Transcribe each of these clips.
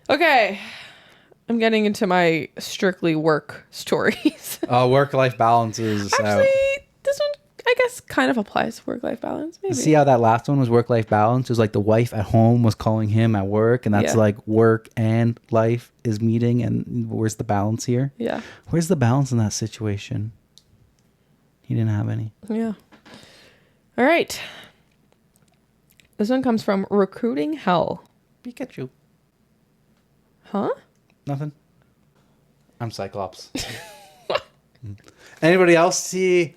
Okay. I'm getting into my strictly work stories. Work-life balance is Actually, this one, I guess, kind of applies to work-life balance. Maybe. See how that last one was work-life balance? It was like the wife at home was calling him at work, and that's like work and life is meeting, and where's the balance here? Yeah. Where's the balance in that situation? He didn't have any. Yeah. All right. This one comes from Recruiting Hell. Pikachu. Huh? Nothing. I'm Cyclops. Anybody else see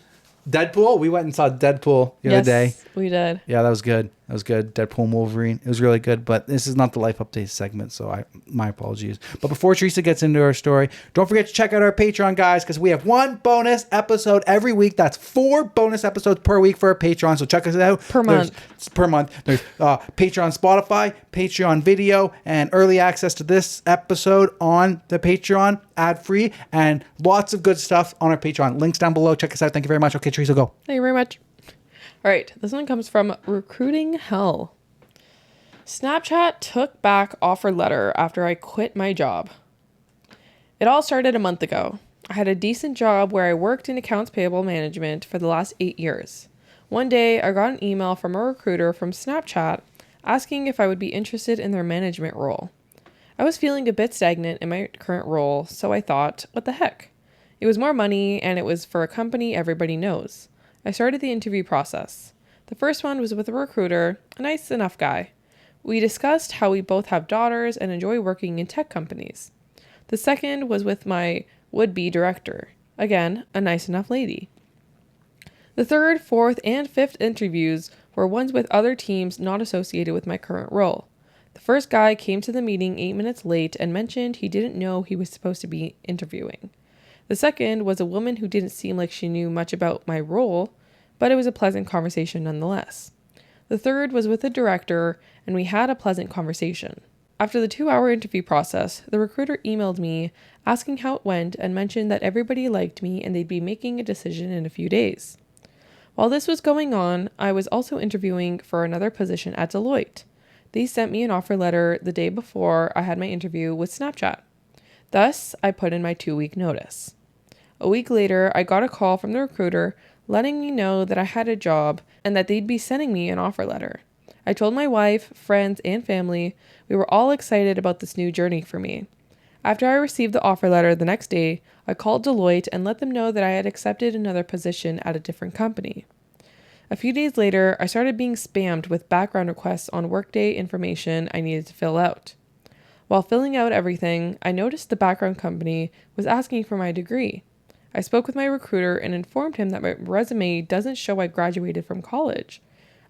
Deadpool? We went and saw Deadpool the other day. We did. Yeah, that was good. That was good. Deadpool and Wolverine. It was really good. But this is not the life update segment, so my apologies. But before Teresa gets into her story, don't forget to check out our Patreon, guys, because we have one bonus episode every week. That's 4 bonus episodes per week for our Patreon. So check us out. Per month. There's Patreon Spotify, Patreon video, and early access to this episode on the Patreon, ad-free, and lots of good stuff on our Patreon. Links down below. Check us out. Thank you very much. Okay, Teresa, go. Thank you very much. All right, this one comes from Recruiting Hell. Snapchat took back offer letter after I quit my job. It all started a month ago. I had a decent job where I worked in accounts payable management for the last 8 years. One day, I got an email from a recruiter from Snapchat asking if I would be interested in their management role. I was feeling a bit stagnant in my current role, so I thought, what the heck? It was more money, and it was for a company everybody knows. I started the interview process. The first one was with a recruiter, a nice enough guy. We discussed how we both have daughters and enjoy working in tech companies. The second was with my would-be director. Again, a nice enough lady. The third, fourth, and fifth interviews were ones with other teams not associated with my current role. The first guy came to the meeting 8 minutes late and mentioned he didn't know he was supposed to be interviewing. The second was a woman who didn't seem like she knew much about my role, but it was a pleasant conversation nonetheless. The third was with the director, and we had a pleasant conversation. After the 2-hour interview process, the recruiter emailed me asking how it went and mentioned that everybody liked me and they'd be making a decision in a few days. While this was going on, I was also interviewing for another position at Deloitte. They sent me an offer letter the day before I had my interview with Snapchat. Thus, I put in my 2-week notice. A week later, I got a call from the recruiter letting me know that I had a job and that they'd be sending me an offer letter. I told my wife, friends, and family we were all excited about this new journey for me. After I received the offer letter the next day, I called Deloitte and let them know that I had accepted another position at a different company. A few days later, I started being spammed with background requests on Workday information I needed to fill out. While filling out everything, I noticed the background company was asking for my degree. I spoke with my recruiter and informed him that my resume doesn't show I graduated from college.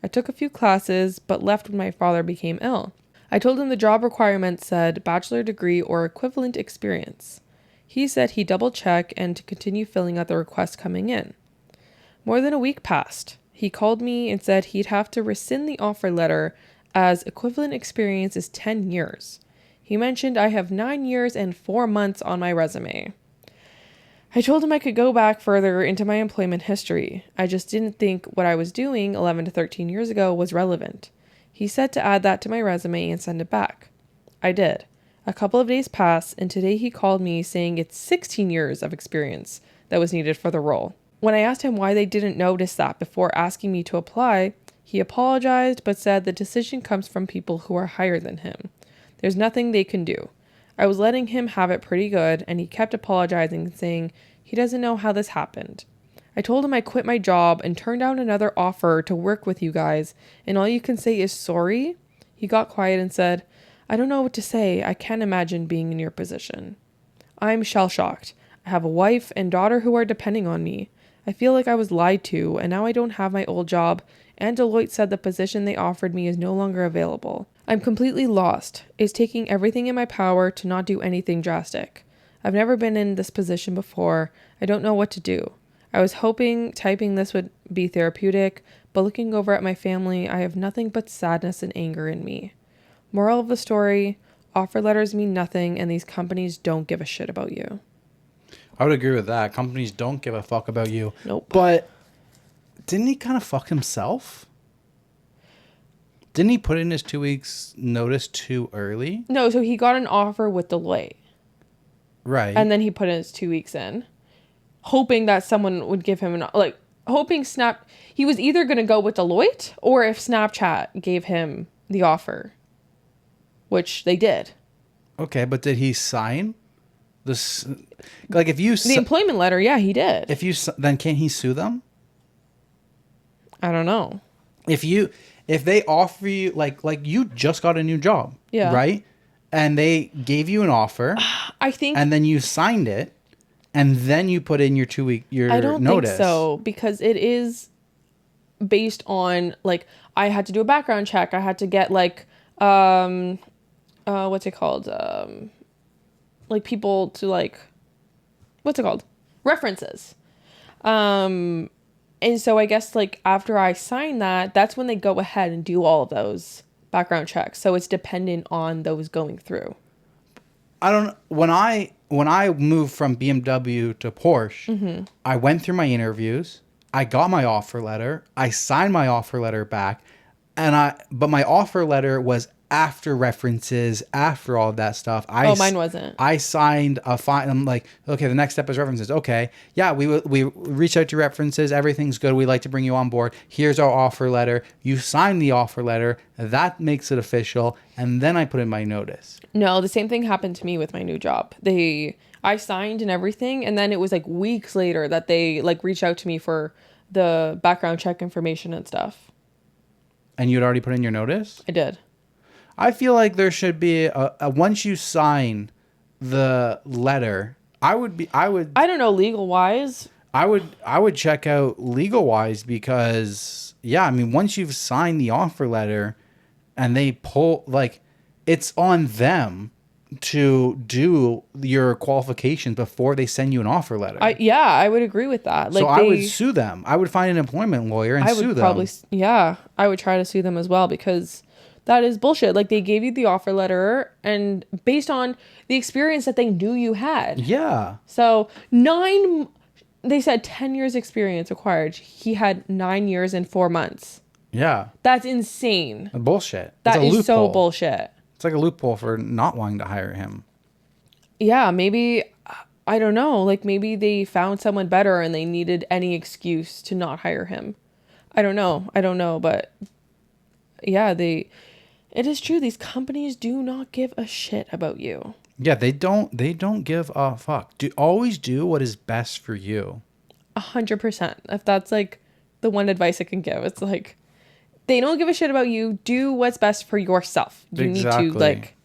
I took a few classes, but left when my father became ill. I told him the job requirement said bachelor degree or equivalent experience. He said he'd double check and to continue filling out the requests coming in. More than a week passed. He called me and said he'd have to rescind the offer letter as equivalent experience is 10 years. He mentioned I have 9 years and 4 months on my resume. I told him I could go back further into my employment history. I just didn't think what I was doing 11 to 13 years ago was relevant. He said to add that to my resume and send it back. I did. A couple of days passed, and today he called me saying it's 16 years of experience that was needed for the role. When I asked him why they didn't notice that before asking me to apply, he apologized but said the decision comes from people who are higher than him. There's nothing they can do. I was letting him have it pretty good, and he kept apologizing and saying he doesn't know how this happened. I told him I quit my job and turned down another offer to work with you guys, and all you can say is sorry? He got quiet and said, I don't know what to say. I can't imagine being in your position. I'm shell-shocked. I have a wife and daughter who are depending on me. I feel like I was lied to, and now I don't have my old job, and Deloitte said the position they offered me is no longer available. I'm completely lost. It's taking everything in my power to not do anything drastic. I've never been in this position before. I don't know what to do. I was hoping typing this would be therapeutic, but looking over at my family, I have nothing but sadness and anger in me. Moral of the story, offer letters mean nothing, and these companies don't give a shit about you. I would agree with that. Companies don't give a fuck about you. Nope. But didn't he kind of fuck himself? Didn't he put in his 2 weeks notice too early? No, so he got an offer with Deloitte. Right. And then he put in his 2 weeks in, hoping that someone would give him hoping he was either going to go with Deloitte or if Snapchat gave him the offer, which they did. Okay, but did he sign this? Like, if you the employment letter, yeah, he did. Then can't he sue them? I don't know. If they offer you like you just got a new job, yeah, right? And they gave you an offer, I think, and then you signed it, and then you put in your 2 week notice. I don't think so, because it is based on like I had to do a background check. I had to get like what's it called? Like people to like, what's it called? References. And so I guess like after I sign that, that's when they go ahead and do all of those background checks. So it's dependent on those going through. When I moved from BMW to Porsche, I went through my interviews. I got my offer letter. I signed my offer letter back, but my offer letter was after references, after all of that stuff. Mine wasn't. I signed a fine. I'm like, okay, the next step is references. Okay, yeah, we reach out to references. Everything's good. We'd like to bring you on board. Here's our offer letter. You sign the offer letter. That makes it official. And then I put in my notice. No, the same thing happened to me with my new job. I signed and everything, and then it was like weeks later that they like reached out to me for the background check information and stuff. And you'd already put in your notice? I did. I feel like there should be a once you sign the letter, I don't know legal wise. I would check out legal wise, because yeah, I mean, once you've signed the offer letter and they pull, like, it's on them to do your qualifications before they send you an offer letter. I would agree with that. Like, so I would sue them. I would find an employment lawyer and sue them. I would try to sue them as well, because that is bullshit. Like, they gave you the offer letter and based on the experience that they knew you had. Yeah. So they said 10 years experience required. He had 9 years and 4 months. Yeah. That's insane. Bullshit. That is so bullshit. It's like a loophole for not wanting to hire him. Yeah, maybe, I don't know. Like, maybe they found someone better and they needed any excuse to not hire him. I don't know. But yeah, it is true. These companies do not give a shit about you. Yeah, they don't give a fuck. Always do what is best for you. 100%. If that's like the one advice I can give, it's like, they don't give a shit about you. Do what's best for yourself. You Exactly. need to, like,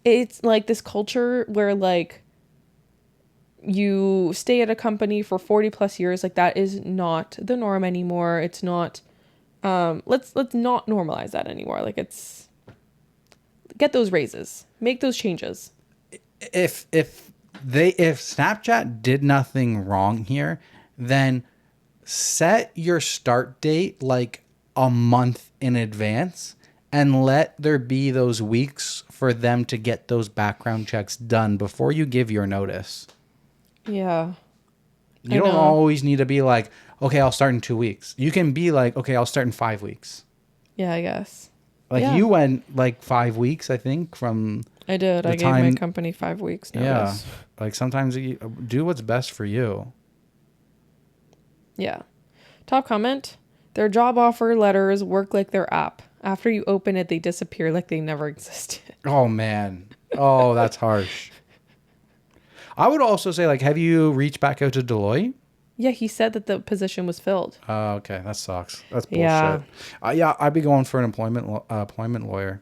it's like this culture where like you stay at a company for 40 plus years. Like, that is not the norm anymore. It's not, let's not normalize that anymore. Like, it's, get those raises, make those changes. If Snapchat did nothing wrong here, then set your start date like a month in advance and let there be those weeks for them to get those background checks done before you give your notice. Yeah. You don't always need to be like, okay, I'll start in 2 weeks. You can be like, okay, I'll start in 5 weeks. Yeah, I guess. Like, you went like 5 weeks, I think, from... I did. I gave my company 5 weeks notice. Yeah. Like, sometimes you do what's best for you. Yeah. Top comment. Their job offer letters work like their app. After you open it, they disappear like they never existed. Oh, man. Oh, that's harsh. I would also say, like, have you reached back out to Deloitte? Yeah, he said that the position was filled. Oh, okay. That sucks. That's bullshit. Yeah. I'd be going for an employment lawyer.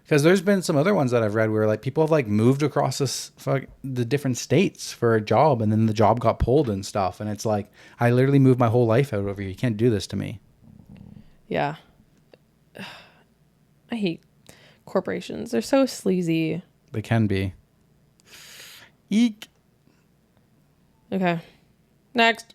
Because there's been some other ones that I've read where, like, people have, like, moved across the different states for a job, and then the job got pulled and stuff. And it's like, I literally moved my whole life out over here. You can't do this to me. Yeah. I hate corporations. They're so sleazy. They can be. Eek. Okay. Next.